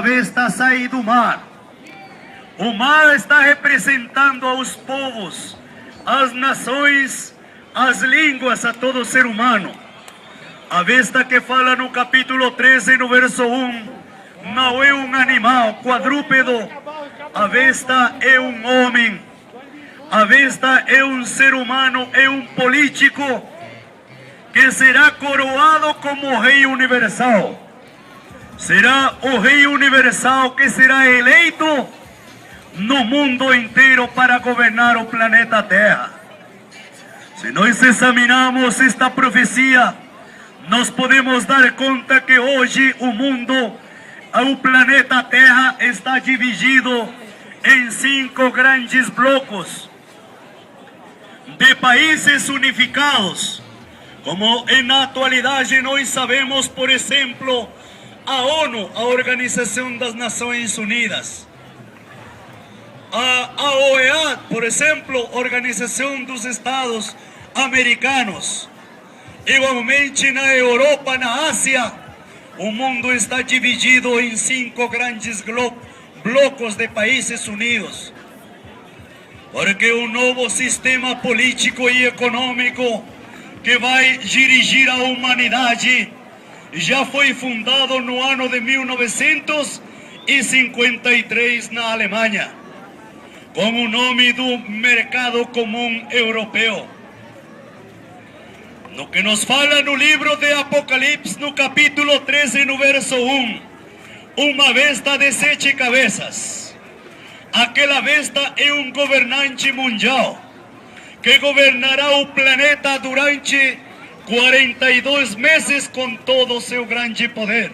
besta sai do mar. O mar está representando aos povos, às nações, às línguas, a todo ser humano. A besta que fala no capítulo 13, no verso 1, não é um animal quadrúpedo, a besta é um homem, a besta é um ser humano, é um político que será coroado como rei universal. Será o rei universal que será eleito no mundo inteiro para governar o planeta Terra. Se nós examinarmos esta profecia, nós podemos dar conta que hoje o mundo, o planeta Terra está dividido em 5 grandes blocos de países unificados. Como na atualidade nós sabemos, por exemplo, a ONU, a Organização das Nações Unidas, a OEA, por exemplo, Organização dos Estados Americanos. Igualmente na Europa, na Ásia, o mundo está dividido em 5 grandes blocos de países unidos. Porque o novo sistema político e econômico que vai dirigir a humanidade já foi fundado no ano de 1953 na Alemanha, com o nome do Mercado Comum Europeu. No que nos fala no livro de Apocalipse, no capítulo 13, no verso 1, uma besta de 7 cabeças. Aquela besta é um governante mundial que governará o planeta durante 42 meses com todo o seu grande poder.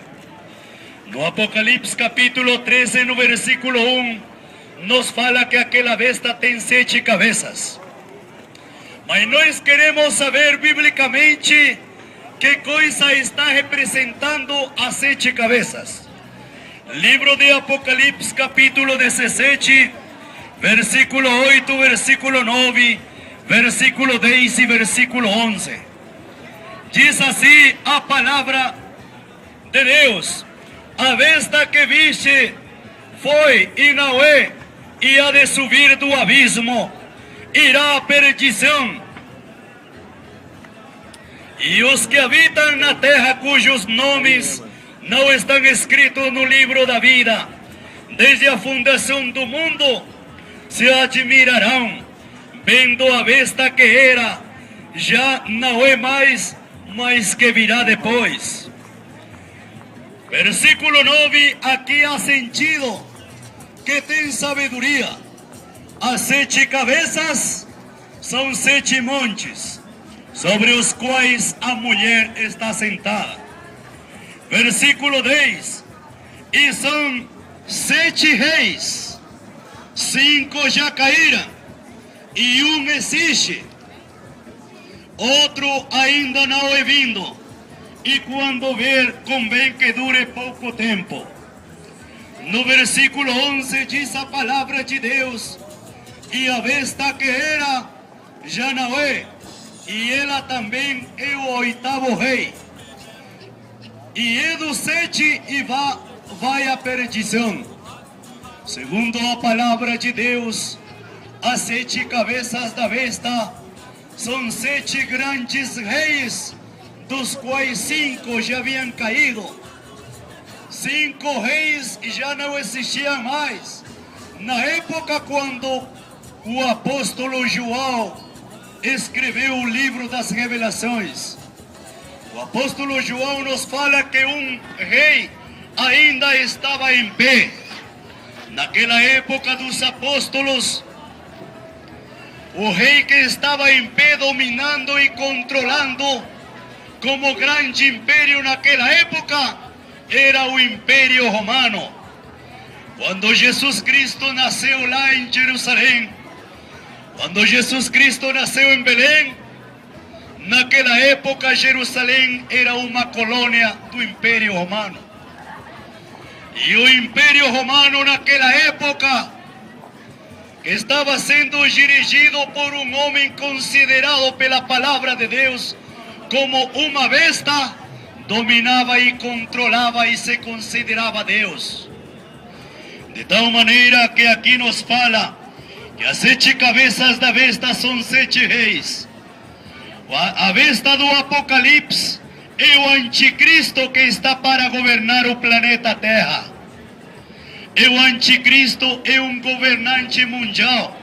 No Apocalipse capítulo 13, no versículo 1, nos fala que aquela besta tem 7 cabeças. Mas nós queremos saber biblicamente que coisa está representando as 7 cabeças. Livro de Apocalipse capítulo 17, versículo 8, versículo 9, versículo 10 e versículo 11. Diz assim a palavra de Deus: a besta que viste foi e não é, e há de subir do abismo, irá à perdição. E os que habitam na terra, cujos nomes não estão escritos no livro da vida, desde a fundação do mundo, se admirarão, vendo a besta que era, já não é mais, mas que virá depois. Versículo 9, aqui há sentido que tem sabedoria. As 7 cabeças são 7 montes, sobre os quais a mulher está sentada. Versículo 10, e são 7 reis, 5 já caíram, e um existe, outro ainda não é vindo, e quando ver, convém que dure pouco tempo. No versículo 11 diz a palavra de Deus: e a besta que era, já não é, e ela também é o 8º rei, e é do 7 e vai à perdição. Segundo a palavra de Deus, as 7 cabeças da besta são 7 grandes reis, dos quais 5 já haviam caído. 5 reis já não existiam mais. Na época quando o apóstolo João escreveu o livro das Revelações, o apóstolo João nos fala que um rei ainda estava em pé. Naquela época dos apóstolos, o rei que estava em pé dominando e controlando como grande império naquela época era o Império Romano. Quando Jesus Cristo nasceu lá em Jerusalém, quando Jesus Cristo nasceu em Belém, naquela época Jerusalém era uma colônia do Império Romano. E o Império Romano naquela época estava sendo dirigido por um homem considerado pela palavra de Deus como uma besta, dominava e controlava e se considerava Deus. De tal maneira que aqui nos fala que as 7 cabeças da besta são 7 reis. A besta do Apocalipse é o anticristo que está para governar o planeta Terra. E o anticristo é um governante mundial,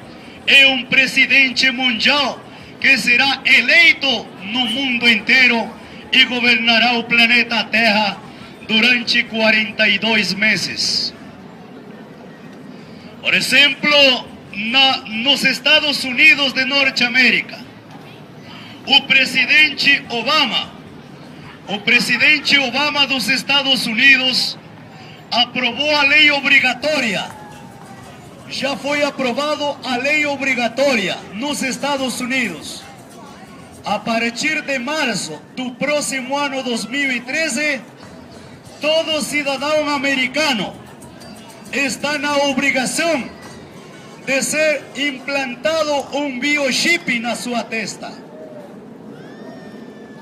é um presidente mundial que será eleito no mundo inteiro e governará o planeta Terra durante 42 meses. Por exemplo, nos Estados Unidos de Norteamérica, o presidente Obama dos Estados Unidos aprovou a lei obrigatória. Já foi aprovado a lei obrigatória nos Estados Unidos. A partir de março do próximo ano 2013, todo cidadão americano está na obrigação de ser implantado um biochip na sua testa.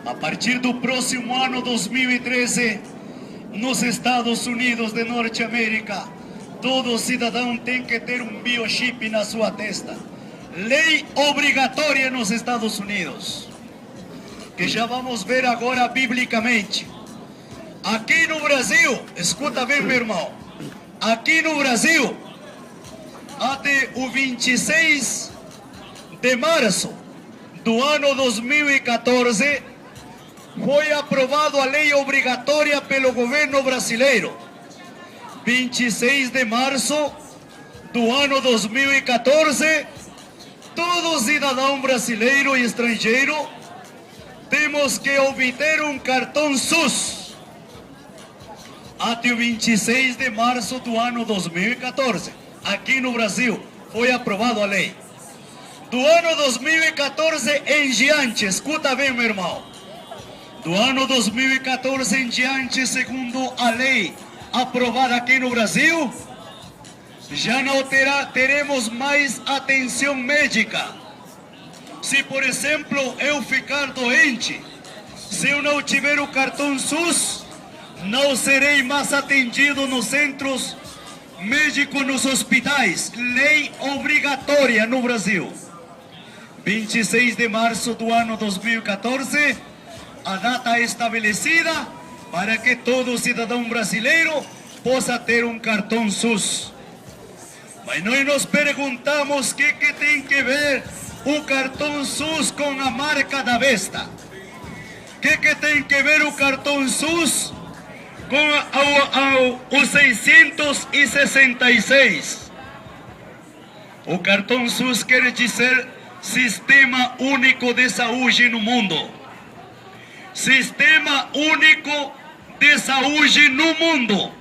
A partir do próximo ano 2013, nos Estados Unidos de Norteamérica, todo cidadão tem que ter um biochip na sua testa. Lei obrigatória nos Estados Unidos, que já vamos ver agora biblicamente. Aqui no Brasil, escuta bem, meu irmão, aqui no Brasil, até o 26 de março do ano 2014, foi aprovado a lei obrigatória pelo governo brasileiro. 26 de março do ano 2014, todo cidadão brasileiro e estrangeiro temos que obter um cartão SUS. Até o 26 de março do ano 2014, aqui no Brasil, foi aprovada a lei. Do ano 2014 em diante, escuta bem, meu irmão. Do ano 2014 em diante, segundo a lei aprovada aqui no Brasil, já não teremos mais atenção médica. Se, por exemplo, eu ficar doente, se eu não tiver o cartão SUS, não serei mais atendido nos centros médicos, nos hospitais. Lei obrigatória no Brasil. 26 de março do ano 2014, a data estabelecida para que todo cidadão brasileiro possa ter um cartão SUS. Mas nós nos perguntamos o que tem que ver o cartão SUS com a marca da besta. O que tem que ver o cartão SUS com o 666? O cartão SUS quer dizer Sistema Único de Saúde no mundo. Sistema Único de Saúde no mundo.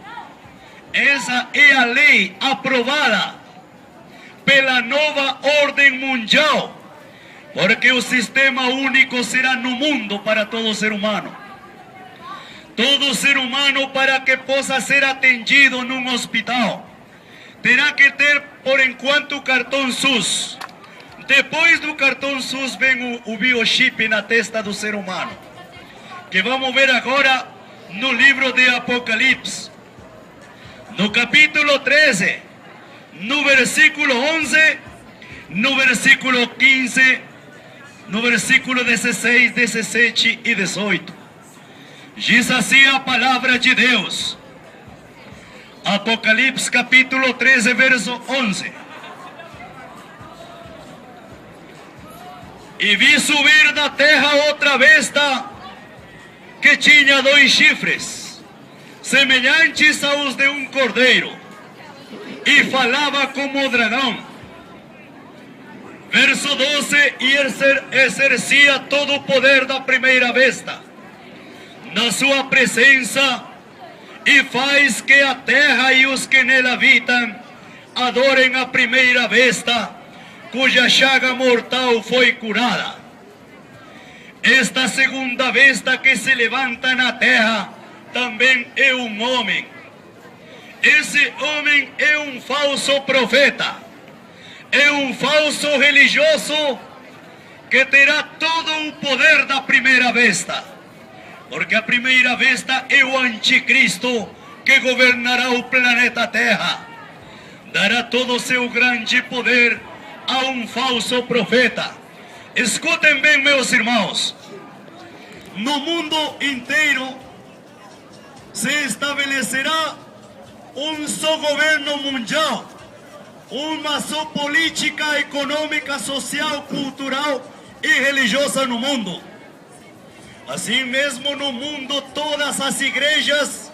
Essa é a lei aprovada pela nova ordem mundial, porque o Sistema Único será no mundo para todo ser humano. Todo ser humano, para que possa ser atendido num hospital, terá que ter, por enquanto, o cartão SUS. Depois do cartão SUS vem o biochip na testa do ser humano, que vamos ver agora no livro de Apocalipse, no capítulo 13, no versículo 11, no versículo 15, no versículo 16, 17 e 18. Diz assim a palavra de Deus. Apocalipse capítulo 13, verso 11. E vi subir da terra outra besta que tinha 2 chifres, semelhantes aos de um cordeiro, e falava como o dragão. Verso 12, e exercia todo o poder da primeira besta na sua presença, e faz que a terra e os que nela habitam adorem a primeira besta, cuja chaga mortal foi curada. Esta segunda besta que se levanta na terra também é um homem. Esse homem é um falso profeta, é um falso religioso que terá todo o poder da primeira besta, porque a primeira besta é o anticristo que governará o planeta Terra. dará todo o seu grande poder a um falso profeta. Escutem bem, meus irmãos. No mundo inteiro se estabelecerá um só governo mundial, uma só política econômica, social, cultural e religiosa no mundo. Assim mesmo no mundo todas as igrejas,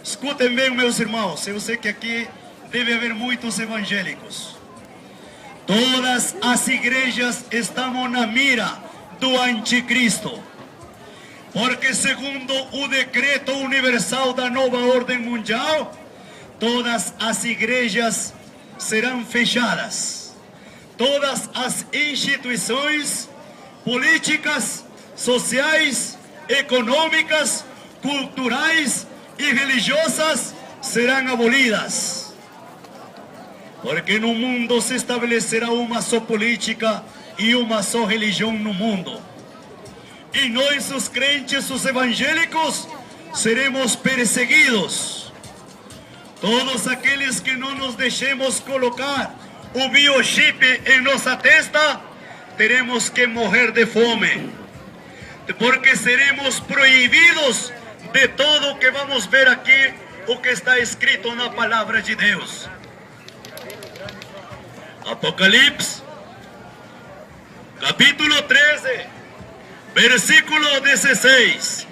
escutem bem, meus irmãos, eu sei que aqui deve haver muitos evangélicos. Todas as igrejas estão na mira do anticristo. Porque segundo o decreto universal da nova ordem mundial, todas as igrejas serão fechadas. Todas as instituições políticas, sociais, econômicas, culturais e religiosas serão abolidas. Porque no mundo se estabelecerá uma só política e uma só religião no mundo. E nós, os crentes, os evangélicos, seremos perseguidos. Todos aqueles que não nos deixemos colocar o biochip em nossa testa, teremos que morrer de fome. Porque seremos proibidos de tudo o que vamos ver aqui, o que está escrito na palavra de Deus. Apocalipse, capítulo 13. Versículo 16.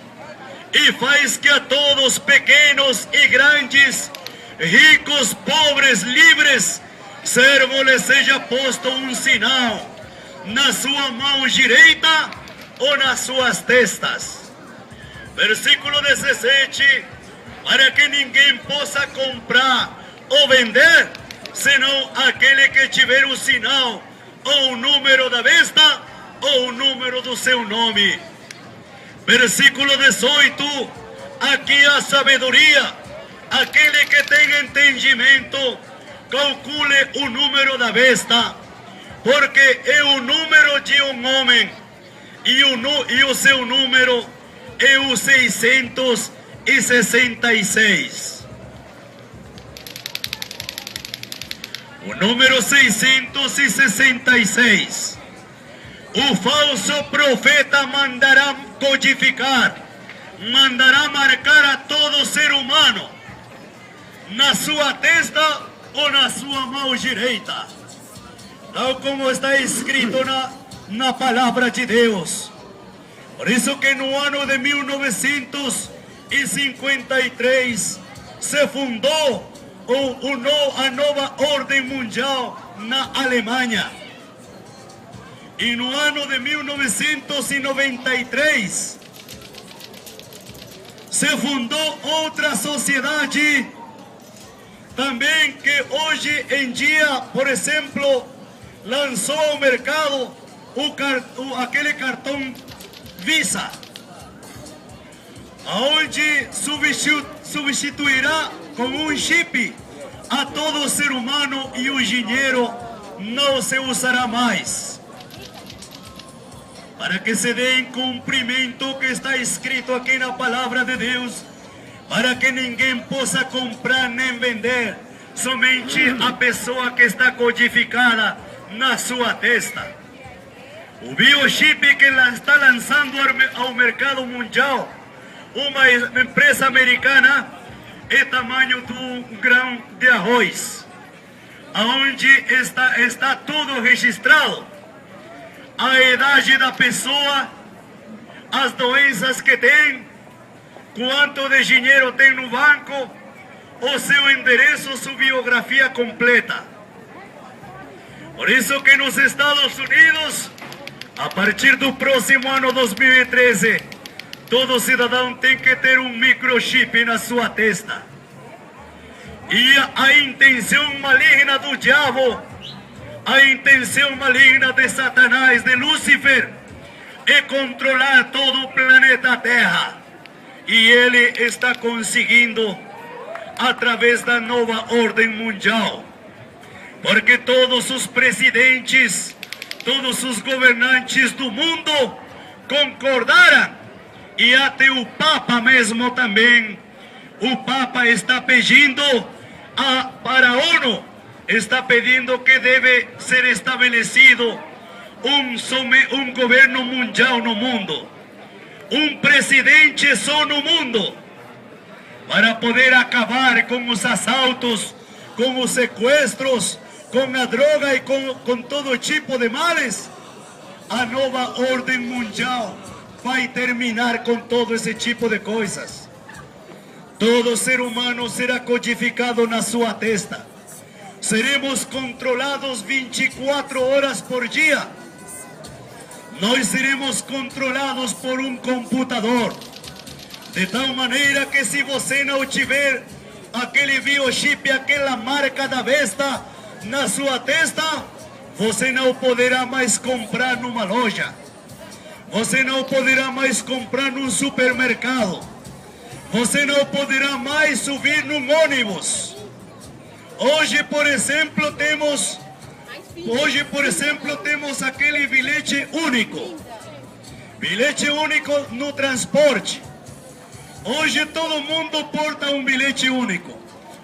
E faz que a todos, pequenos e grandes, ricos, pobres, livres, servo-lhes seja posto um sinal na sua mão direita ou nas suas testas. Versículo 17. Para que ninguém possa comprar ou vender, senão aquele que tiver o sinal ou o número da besta ou o número do seu nome. Versículo 18. Aqui a sabedoria. Aquele que tem entendimento, calcule o número da besta, porque é o número de um homem, e o seu número é o 666. O número 666. O falso profeta mandará codificar, mandará marcar a todo ser humano na sua testa ou na sua mão direita, tal como está escrito na palavra de Deus. Por isso que no ano de 1953 se fundou a nova ordem mundial na Alemanha. E no ano de 1993 se fundou outra sociedade também que hoje em dia, por exemplo, lançou ao mercado aquele cartão Visa, onde substituirá com um chip a todo ser humano e o dinheiro não se usará mais. Para que se dê em cumprimento o que está escrito aqui na palavra de Deus, para que ninguém possa comprar nem vender, somente a pessoa que está codificada na sua testa. O biochip que está lançando ao mercado mundial, uma empresa americana, é tamanho de um grão de arroz, onde está tudo registrado. A idade da pessoa, as doenças que tem, quanto de dinheiro tem no banco, o seu endereço, sua biografia completa. Por isso que nos Estados Unidos, a partir do próximo ano 2013, todo cidadão tem que ter um microchip na sua testa. E a intenção maligna do diabo, a intenção maligna de Satanás, de Lúcifer, é controlar todo o planeta Terra. E ele está conseguindo através da nova ordem mundial. Porque todos os presidentes, todos os governantes do mundo concordaram, e até o Papa mesmo também, o Papa está pedindo para a ONU está pedindo que deve ser estabelecido um governo mundial no mundo, um presidente só no mundo, para poder acabar com os assaltos, com os sequestros, com a droga e com todo tipo de males. A nova ordem mundial vai terminar com todo esse tipo de coisas. Todo ser humano será codificado na sua testa. Seremos controlados 24 horas por dia. Nós seremos controlados por um computador. De tal maneira que se você não tiver aquele biochip, aquela marca da besta na sua testa, você não poderá mais comprar numa loja. Você não poderá mais comprar num supermercado. Você não poderá mais subir num ônibus. Hoje, por exemplo, temos aquele bilhete único. Bilhete único no transporte. Hoje todo mundo porta um bilhete único.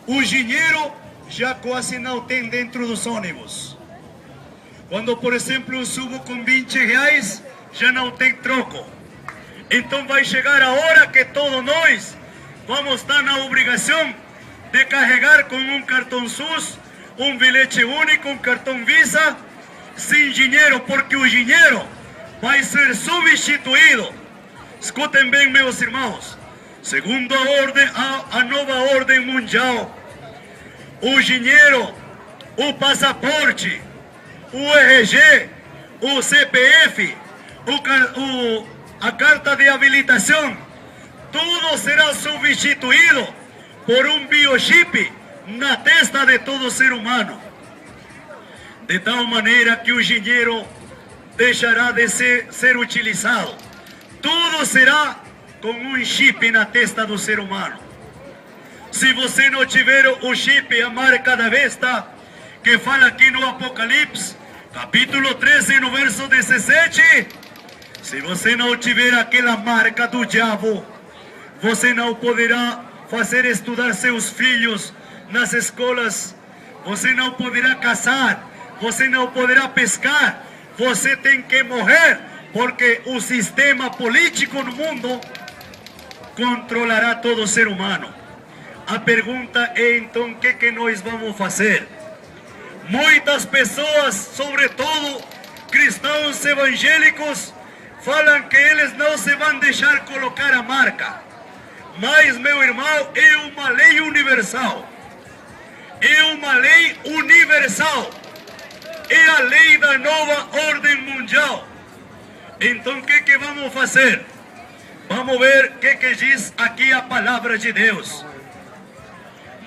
O dinheiro já quase não tem dentro dos ônibus. Quando, por exemplo, eu subo com 20 reais, já não tem troco. Então vai chegar a hora que todos nós vamos estar na obrigação de carregar com um cartão SUS, um bilhete único, um cartão Visa, sem dinheiro, porque o dinheiro vai ser substituído. Escutem bem, meus irmãos. Segundo a nova ordem mundial, o dinheiro, o passaporte, o RG, o CPF, a carta de habilitação, tudo será substituído por um biochip na testa de todo ser humano. De tal maneira que o dinheiro deixará de ser utilizado. Tudo será com um chip na testa do ser humano. Se você não tiver o chip, a marca da besta, que fala aqui no Apocalipse, capítulo 13, no verso 17, se você não tiver aquela marca do diabo, você não poderá fazer estudar seus filhos nas escolas, você não poderá casar, você não poderá pescar, você tem que morrer, porque o sistema político no mundo controlará todo ser humano. A pergunta é então, o que nós vamos fazer? Muitas pessoas, sobretudo cristãos evangélicos, falam que eles não se vão deixar colocar a marca. Mas, meu irmão, é uma lei universal. É uma lei universal. É a lei da nova ordem mundial. Então, o que vamos fazer? Vamos ver o que diz aqui a palavra de Deus.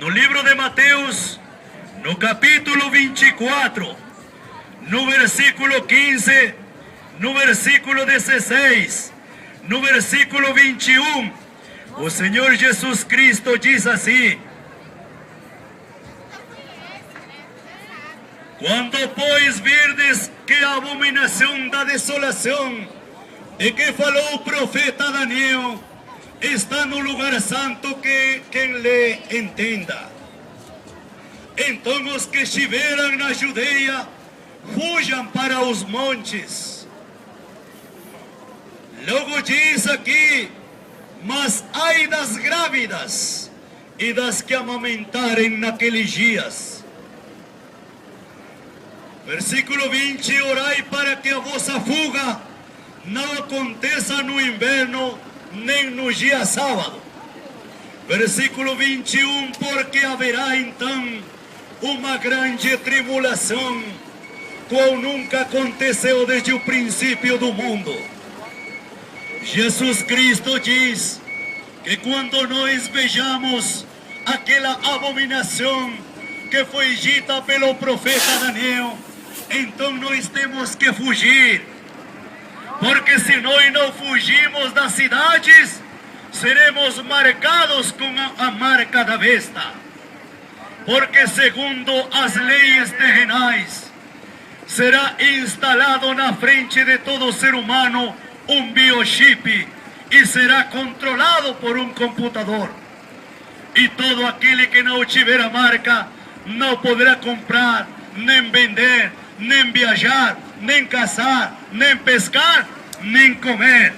No livro de Mateus, no capítulo 24, no versículo 15, no versículo 16, no versículo 21, o Senhor Jesus Cristo diz assim: quando, pois, virdes que a abominação da desolação de que falou o profeta Daniel está no lugar santo, que quem lhe entenda. Então os que estiveram na Judeia fujam para os montes. Logo diz aqui: mas ai das grávidas e das que amamentarem naqueles dias. Versículo 20: orai para que a vossa fuga não aconteça no inverno, nem no dia sábado. Versículo 21: porque haverá então uma grande tribulação, qual nunca aconteceu desde o princípio do mundo. Jesus Cristo diz que quando nós vejamos aquela abominação que foi dita pelo profeta Daniel, então nós temos que fugir. Porque se nós não fugimos das cidades, seremos marcados com a marca da besta. Porque segundo as leis terrenais, será instalado na frente de todo ser humano um biochip e será controlado por um computador. E todo aquele que não tiver a marca não poderá comprar, nem vender, nem viajar, nem caçar, nem pescar, nem comer.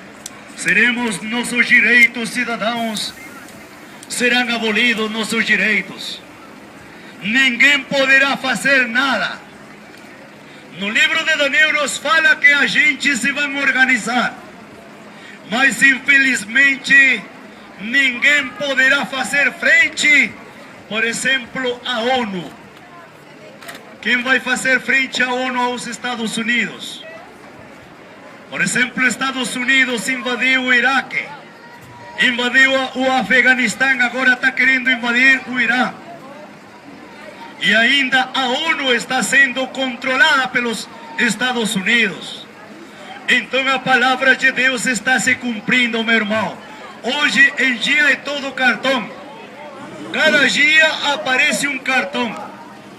Seremos nossos direitos cidadãos, serão abolidos nossos direitos. Ninguém poderá fazer nada. No livro de Daniel nos fala que a gente se vai organizar, mas infelizmente ninguém poderá fazer frente, por exemplo, à ONU. Quem vai fazer frente à ONU aos Estados Unidos? Por exemplo, Estados Unidos invadiu o Iraque, invadiu o Afeganistão, agora está querendo invadir o Irã. E ainda a ONU está sendo controlada pelos Estados Unidos. Então a palavra de Deus está se cumprindo, meu irmão. Hoje em dia é todo cartão. Cada dia aparece um cartão.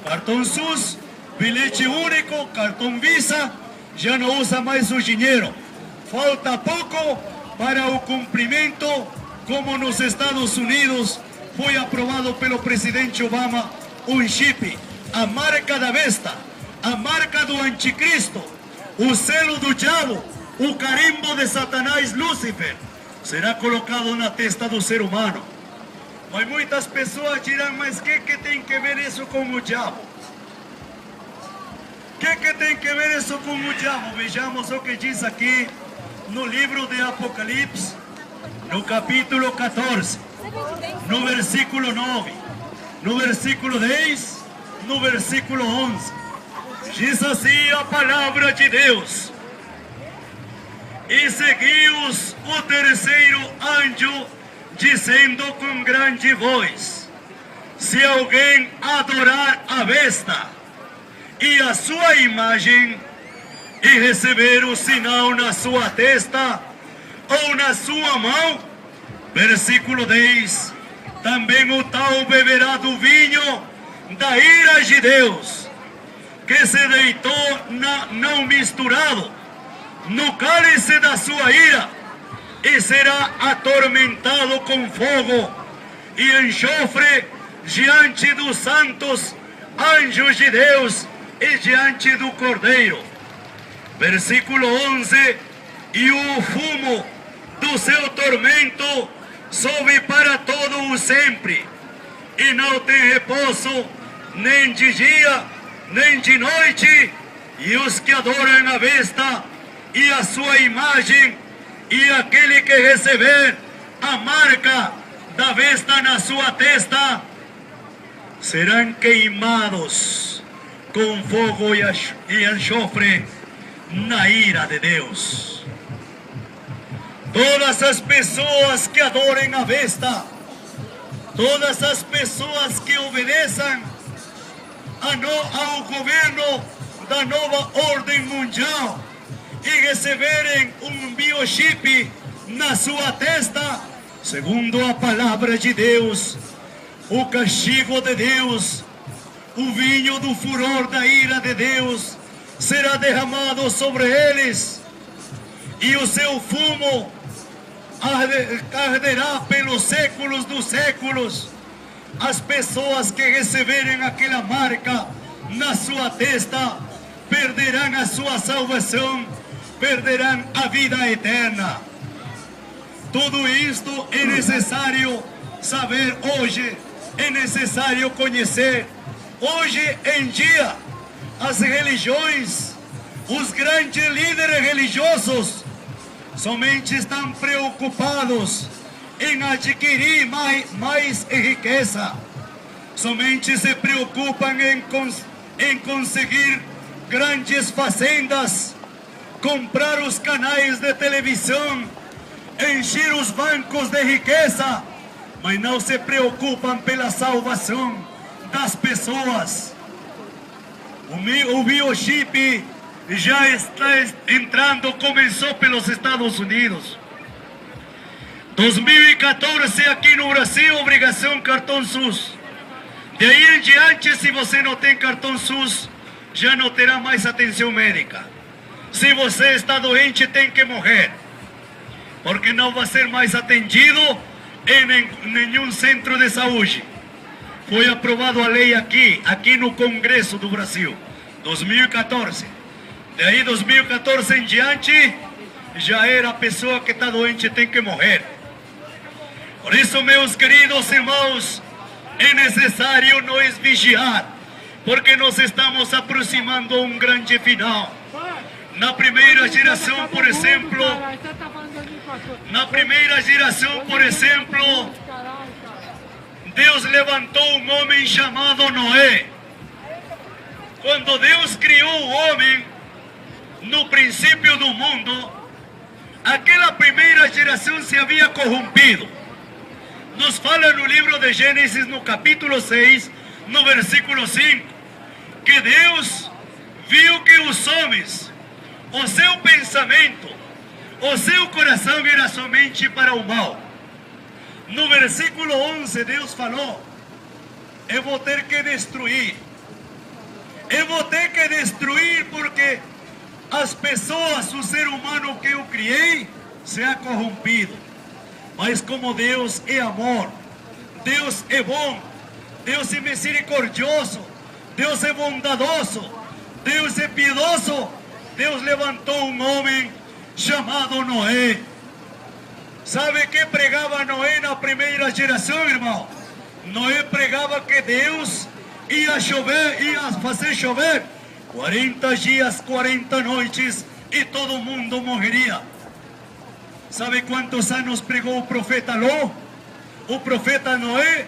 Cartão SUS, bilhete único, cartão Visa, já não usa mais o dinheiro. Falta pouco para o cumprimento, como nos Estados Unidos foi aprovado pelo presidente Obama, um chip, a marca da besta, a marca do anticristo, o selo do diabo, o carimbo de Satanás Lúcifer, será colocado na testa do ser humano. Mas muitas pessoas dirão, mas o que tem que ver isso com o diabo? O que tem que ver isso com o diabo? Vejamos o que diz aqui no livro de Apocalipse, no capítulo 14, no versículo 9, no versículo 10, no versículo 11. Diz assim a palavra de Deus: e seguiu-os o terceiro anjo, dizendo com grande voz: se alguém adorar a besta e a sua imagem, e receber o sinal na sua testa ou na sua mão, versículo 10, também o tal beberá do vinho da ira de Deus, que se deitou não misturado no cálice da sua ira, e será atormentado com fogo e enxofre diante dos santos anjos de Deus e diante do Cordeiro. Versículo 11, e o fumo do seu tormento sobe para todo o sempre, e não tem repouso nem de dia, nem de noite, e os que adoram a besta e a sua imagem, e aquele que receber a marca da besta na sua testa, serão queimados com fogo e enxofre na ira de Deus. Todas as pessoas que adorem a besta, todas as pessoas que obedeçam ao governo da nova ordem mundial e receberem um biochip na sua testa, segundo a palavra de Deus, o castigo de Deus, o vinho do furor da ira de Deus será derramado sobre eles, e o seu fumo arderá pelos séculos dos séculos. As pessoas que receberem aquela marca na sua testa perderão a sua salvação, perderão a vida eterna. Tudo isto é necessário saber hoje, é necessário conhecer. Hoje em dia, as religiões, os grandes líderes religiosos, somente estão preocupados em adquirir mais riqueza, somente se preocupam em conseguir grandes fazendas, comprar os canais de televisão, encher os bancos de riqueza, mas não se preocupam pela salvação das pessoas. O biochip já está entrando, começou pelos Estados Unidos. 2014 aqui no Brasil, obrigação cartão SUS. De aí em diante, se você não tem cartão SUS, já não terá mais atenção médica. Se você está doente, tem que morrer, porque não vai ser mais atendido em nenhum centro de saúde. foi aprovado a lei aqui no Congresso do Brasil, 2014. Daí 2014 em diante, já era a pessoa que está doente tem que morrer. Por isso, meus queridos irmãos, é necessário nós vigiar, porque nós estamos aproximando a um grande final. Na primeira geração, por exemplo, Deus levantou um homem chamado Noé. Quando Deus criou o homem, no princípio do mundo, aquela primeira geração se havia corrompido. Nos fala no livro de Gênesis, no capítulo 6, no versículo 5, que Deus viu que os homens, o seu pensamento, o seu coração era somente para o mal. No versículo 11, Deus falou: eu vou ter que destruir. Eu vou ter que destruir porque as pessoas, o ser humano que eu criei, se ha corrompido. Mas como Deus é amor, Deus é bom, Deus é misericordioso, Deus é bondadoso, Deus é piedoso, Deus levantou um homem chamado Noé. Sabe que pregava Noé na primeira geração, irmão? Noé pregava que Deus ia chover, ia fazer chover 40 dias, 40 noites e todo mundo morreria. Sabe quantos anos pregou o profeta Ló? O profeta Noé?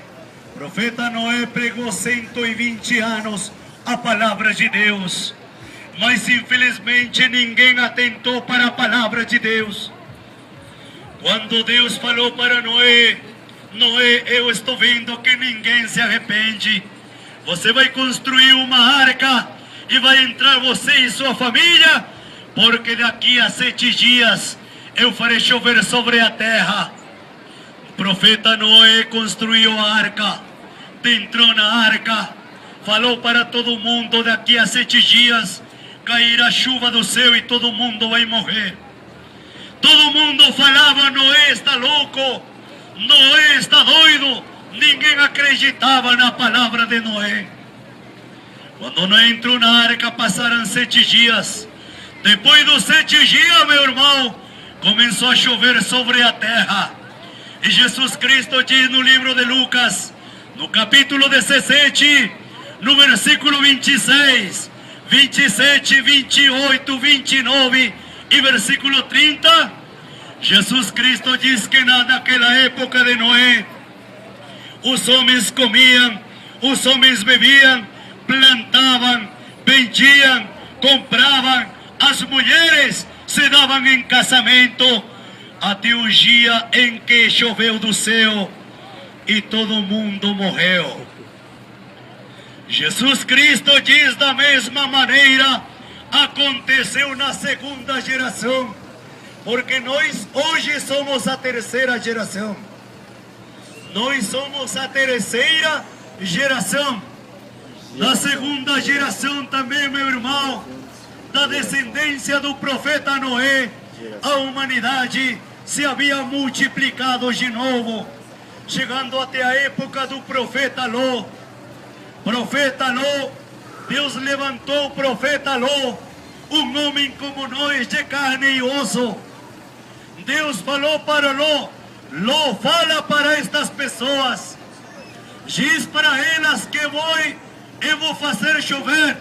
O profeta Noé pregou 120 anos a palavra de Deus. Mas infelizmente ninguém atentou para a palavra de Deus. Quando Deus falou para Noé: Noé, eu estou vendo que ninguém se arrepende. Você vai construir uma arca e vai entrar você e sua família, porque daqui a 7 dias eu farei chover sobre a terra. O profeta Noé construiu a arca, entrou na arca, falou para todo mundo: daqui a 7 dias cairá chuva do céu e todo mundo vai morrer. Todo mundo falava: Noé está louco, Noé está doido. Ninguém acreditava na palavra de Noé. Quando Noé entrou na arca, passaram 7 dias. Depois dos 7 dias, meu irmão, começou a chover sobre a terra. E Jesus Cristo diz no livro de Lucas, no capítulo 17, no versículo 26, 27, 28, 29 e versículo 30, Jesus Cristo diz que naquela época de Noé, os homens comiam, os homens bebiam, plantavam, vendiam, compravam, as mulheres se davam em casamento, até o dia em que choveu do céu e todo mundo morreu. Jesus Cristo diz da mesma maneira, aconteceu na segunda geração, porque nós hoje somos a terceira geração. Nós somos a terceira geração. Na segunda geração também, meu irmão, da descendência do profeta Noé, a humanidade se havia multiplicado de novo, chegando até a época do profeta Ló. Profeta Ló, Deus levantou o profeta Ló, um homem como nós, de carne e osso. Deus falou para Ló: Ló, fala para estas pessoas, diz para elas que eu vou fazer chover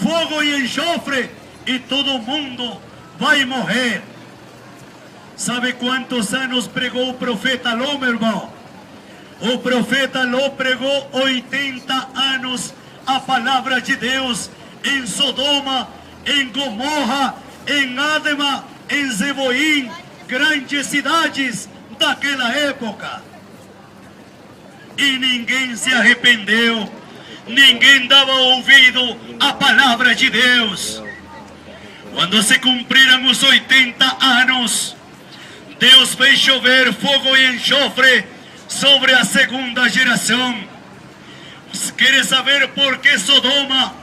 fogo e enxofre e todo mundo vai morrer. Sabe quantos anos pregou o profeta Ló, meu irmão? O profeta Ló pregou 80 anos a palavra de Deus em Sodoma, em Gomorra, em Adma, em Zeboim, grandes cidades daquela época. E ninguém se arrependeu, ninguém dava ouvido à palavra de Deus. Quando se cumpriram os 80 anos, Deus fez chover fogo e enxofre sobre a segunda geração. Quer saber por que Sodoma,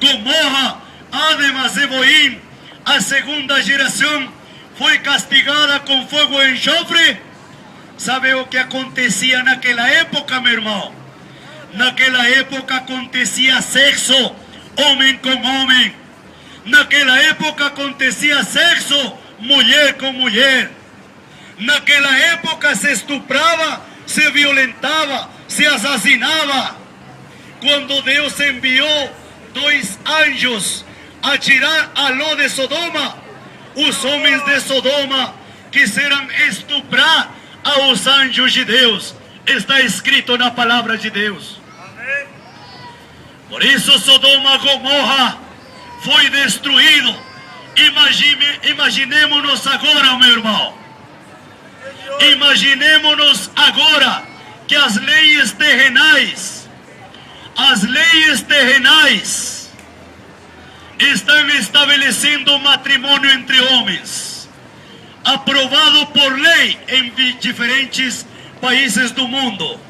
Gomorra, Adma, Zeboim, a segunda geração, foi castigada com fogo e enxofre? Sabe o que acontecia naquela época, meu irmão? Naquela época acontecia sexo, homem com homem. Naquela época acontecia sexo, mulher com mulher. Naquela época se estuprava, se violentava, se assassinava. Quando Deus enviou 2 anjos a tirar a Ló de Sodoma, os homens de Sodoma quiseram estuprar aos anjos de Deus. Está escrito na palavra de Deus. Amém. Por isso Sodoma e Gomorra foi destruído. Imaginemos-nos agora, meu irmão. Imaginemos-nos agora que as leis terrenais estão estabelecendo matrimônio entre homens, aprovado por lei em diferentes países do mundo.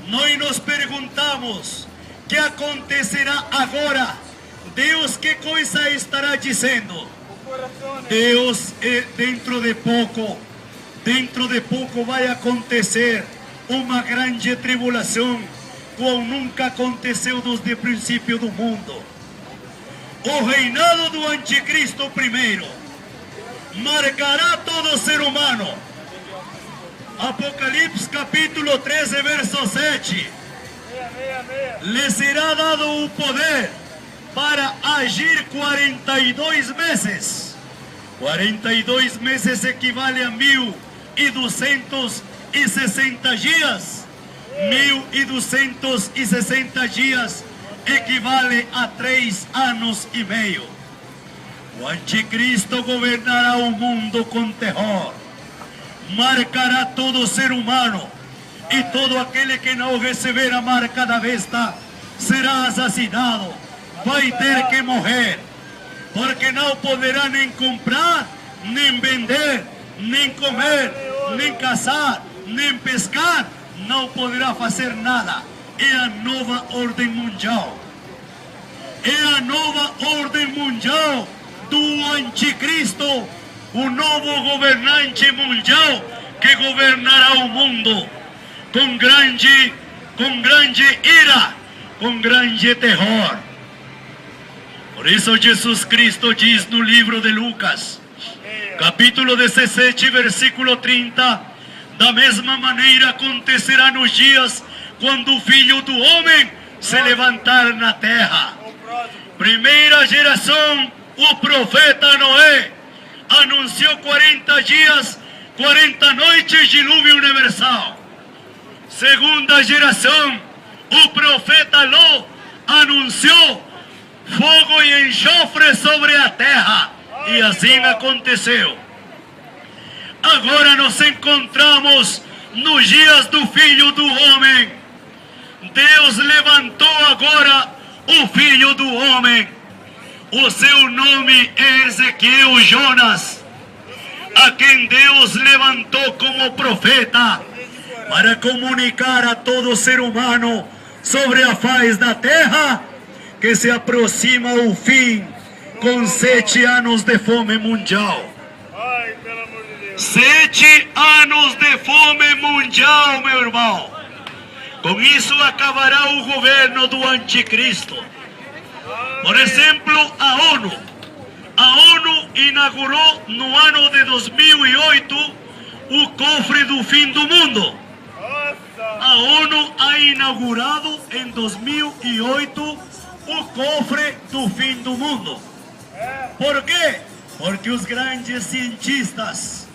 Nós nos perguntamos: que acontecerá agora? Deus, que coisa estará dizendo? Deus, dentro de pouco vai acontecer uma grande tribulação, qual nunca aconteceu desde o princípio do mundo. O reinado do anticristo primeiro marcará todo ser humano. Apocalipse capítulo 13, verso 7. Lhe será dado o poder para agir 42 meses. 42 meses equivale a 1260 dias. 1260 dias equivale a 3 anos e meio. O anticristo governará o mundo com terror. Marcará todo ser humano, e todo aquele que não receber a marca da besta será assassinado. Vai ter que morrer, porque não poderá nem comprar, nem vender, nem comer, nem caçar, nem pescar. Não poderá fazer nada. É a nova ordem mundial. É a nova ordem mundial do anticristo, o novo governante mundial que governará o mundo com grande ira, com grande terror. Por isso Jesus Cristo diz no livro de Lucas, capítulo 17, versículo 30, da mesma maneira acontecerá nos dias quando o Filho do Homem se levantar na terra. Primeira geração, o profeta Noé anunciou 40 dias, 40 noites de dilúvio universal. Segunda geração, o profeta Ló anunciou fogo e enxofre sobre a terra. E assim aconteceu. Agora nos encontramos nos dias do Filho do Homem. Deus levantou agora o Filho do Homem. O seu nome é Ezequiel Jonas, a quem Deus levantou como profeta para comunicar a todo ser humano sobre a face da terra que se aproxima o fim com 7 anos de fome mundial. 7 anos de fome mundial, meu irmão. Com isso acabará o governo do anticristo. Por exemplo, a ONU inaugurou no ano de 2008 o cofre do fim do mundo. A ONU ha inaugurado em 2008 o cofre do fim do mundo. Por quê? Porque os grandes cientistas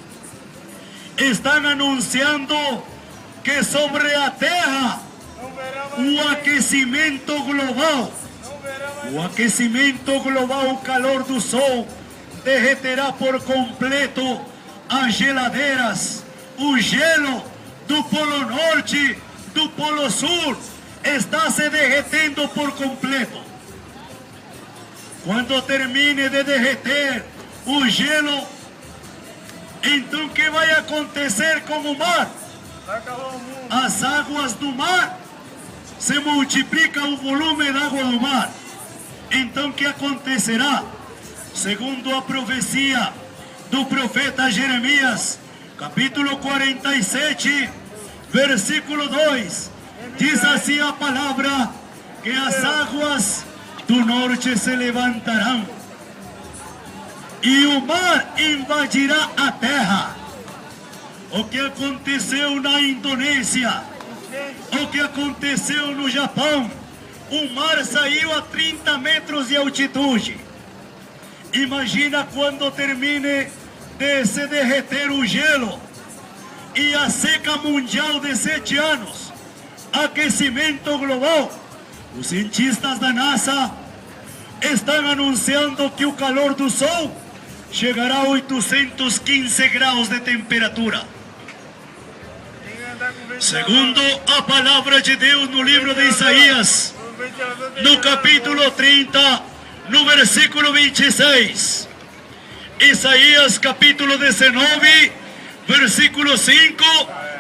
estão anunciando que sobre a Terra o aquecimento global, o calor do Sol derreterá por completo as geladeiras, o gelo do Polo Norte, do Polo Sul está se derretendo por completo. Quando termine de derreter o gelo, então o que vai acontecer com o mar? As águas do mar se multiplica o volume da água do mar. Então o que acontecerá? Segundo a profecia do profeta Jeremias, capítulo 47, versículo 2, Diz assim a palavra que as águas do norte se levantarão e o mar invadirá a terra. O que aconteceu na Indonésia, o que aconteceu no Japão, o mar saiu a 30 metros de altitude. Imagina quando termine de se derreter o gelo e a seca mundial de 7 anos, aquecimento global. Os cientistas da NASA estão anunciando que o calor do Sol chegará a 815 graus de temperatura. Segundo a palavra de Deus no livro de Isaías, no capítulo 30, no versículo 26. Isaías capítulo 19, versículo 5,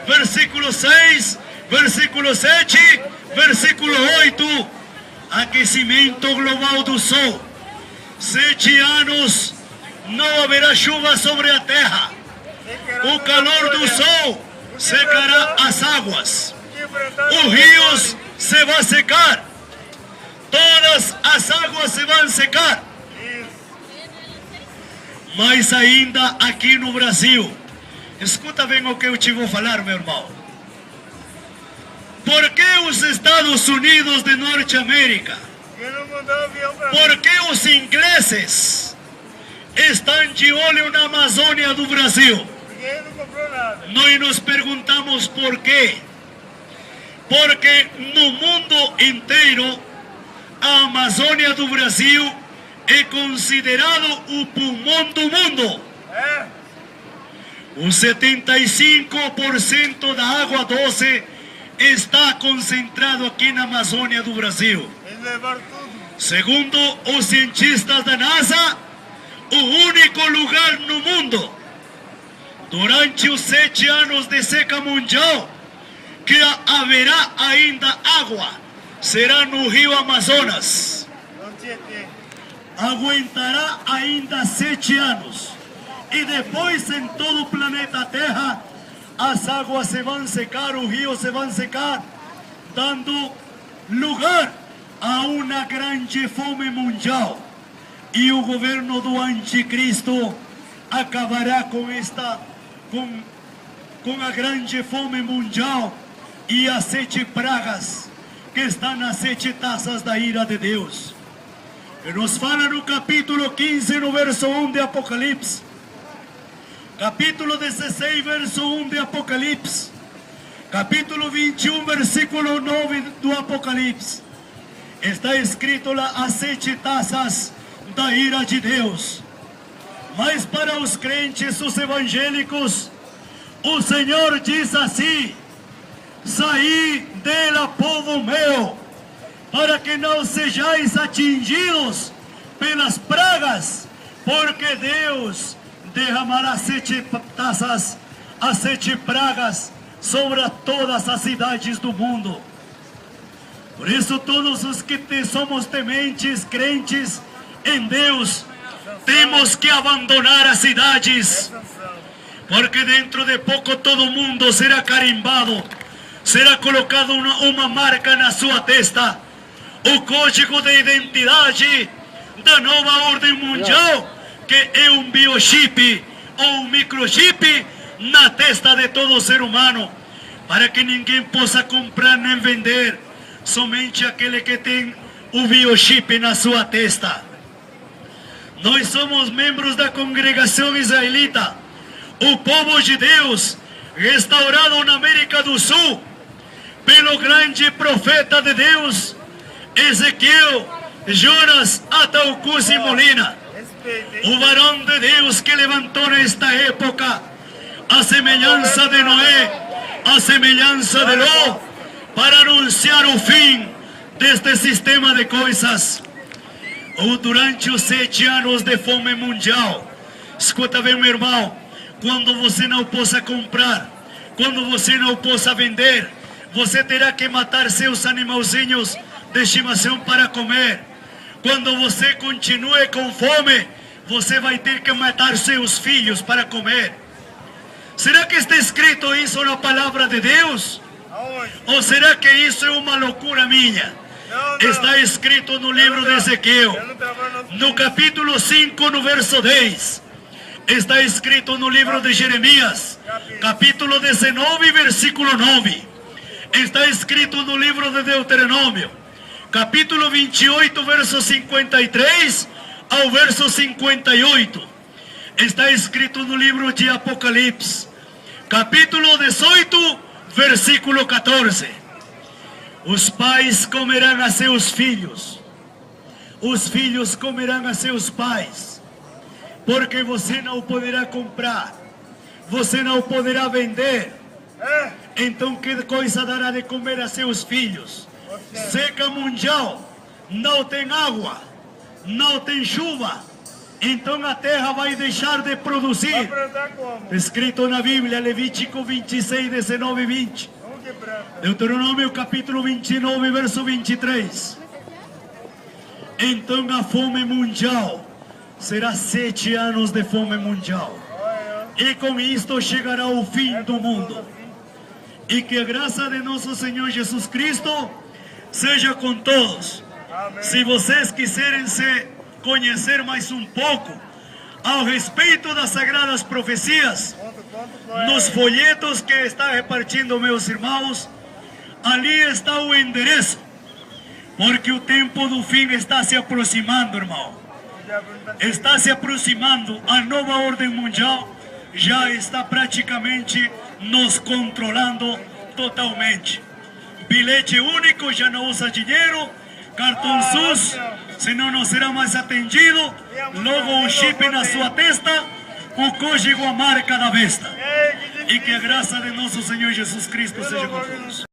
versículo 6, versículo 7, versículo 8. Aquecimento global do Sol. 7 anos não haverá chuva sobre a terra. O calor do Sol secará as águas. Os rios se vão secar. Todas as águas se vão secar. Mas ainda aqui no Brasil, escuta bem o que eu te vou falar, meu irmão. Por que os Estados Unidos de Norte-América, por que os ingleses estão de olho na Amazônia do Brasil? Nós nos perguntamos por quê. Porque no mundo inteiro, a Amazônia do Brasil é considerado o pulmão do mundo. O 75% da água doce está concentrado aqui na Amazônia do Brasil. Segundo os cientistas da NASA, o único lugar no mundo, durante os 7 anos de seca mundial, que haverá ainda água, será no rio Amazonas. Aguentará ainda 7 anos. E depois em todo o planeta Terra, as águas se vão secar, os rios se vão secar, dando lugar a uma grande fome mundial. E o governo do anticristo acabará com a grande fome mundial e as 7 pragas que estão nas 7 taças da ira de Deus. E nos fala no capítulo 15, no verso 1 de Apocalipse. Capítulo 16, verso 1 de Apocalipse. Capítulo 21, versículo 9 do Apocalipse. Está escrito lá as 7 taças da ira de Deus. Mas para os crentes, os evangélicos, o Senhor diz assim: saí dela, povo meu, para que não sejais atingidos pelas pragas, porque Deus derramará 7 taças, as 7 pragas sobre todas as cidades do mundo. Por isso todos os que somos tementes, crentes em Deus, temos que abandonar as cidades, porque dentro de pouco todo mundo será carimbado, será colocado uma marca na sua testa, o código de identidade da nova ordem mundial, que é um biochip ou um microchip na testa de todo ser humano, para que ninguém possa comprar nem vender, somente aquele que tem o biochip na sua testa. Nós somos membros da congregação israelita, o povo de Deus, restaurado na América do Sul, pelo grande profeta de Deus, Ezequiel Jonas Ataucusi Molina, o varão de Deus que levantou nesta época, a semelhança de Noé, a semelhança de Ló, para anunciar o fim deste sistema de coisas. Ou durante os 7 anos de fome mundial, escuta bem, meu irmão, quando você não possa comprar, quando você não possa vender, você terá que matar seus animalzinhos de estimação para comer. Quando você continue com fome, você vai ter que matar seus filhos para comer. Será que está escrito isso na palavra de Deus? Aonde? Ou será que isso é uma loucura minha? Não. Está escrito no livro de Ezequiel, Eu não trabalho no capítulo 5, no verso 10. Está escrito no livro de Jeremias, capítulo 19, versículo 9. Está escrito no livro de Deuteronômio, capítulo 28, verso 53 ao verso 58. Está escrito no livro de Apocalipse, capítulo 18, versículo 14. Os pais comerão a seus filhos, os filhos comerão a seus pais, porque você não poderá comprar, você não poderá vender. Então que coisa dará de comer a seus filhos? Seca mundial, não tem água, não tem chuva, então a terra vai deixar de produzir. Vai plantar como? Escrito na Bíblia, Levítico 26, 19 e 20. Como que planta? Deuteronômio capítulo 29, verso 23. Então a fome mundial será 7 anos de fome mundial. E com isto chegará o fim do mundo. E que a graça de nosso Senhor Jesus Cristo seja com todos. Amém. Se vocês quiserem se conhecer mais um pouco ao respeito das sagradas profecias, nos folhetos que está repartindo meus irmãos, ali está o endereço, porque o tempo do fim está se aproximando, irmão. Está se aproximando, a nova ordem mundial já está praticamente nos controlando totalmente. Bilhete único, já não usa dinheiro, cartão SUS, senão não será mais atendido, logo um chip na sua testa, o código a marca da besta. E que a graça de nosso Senhor Jesus Cristo seja com todos.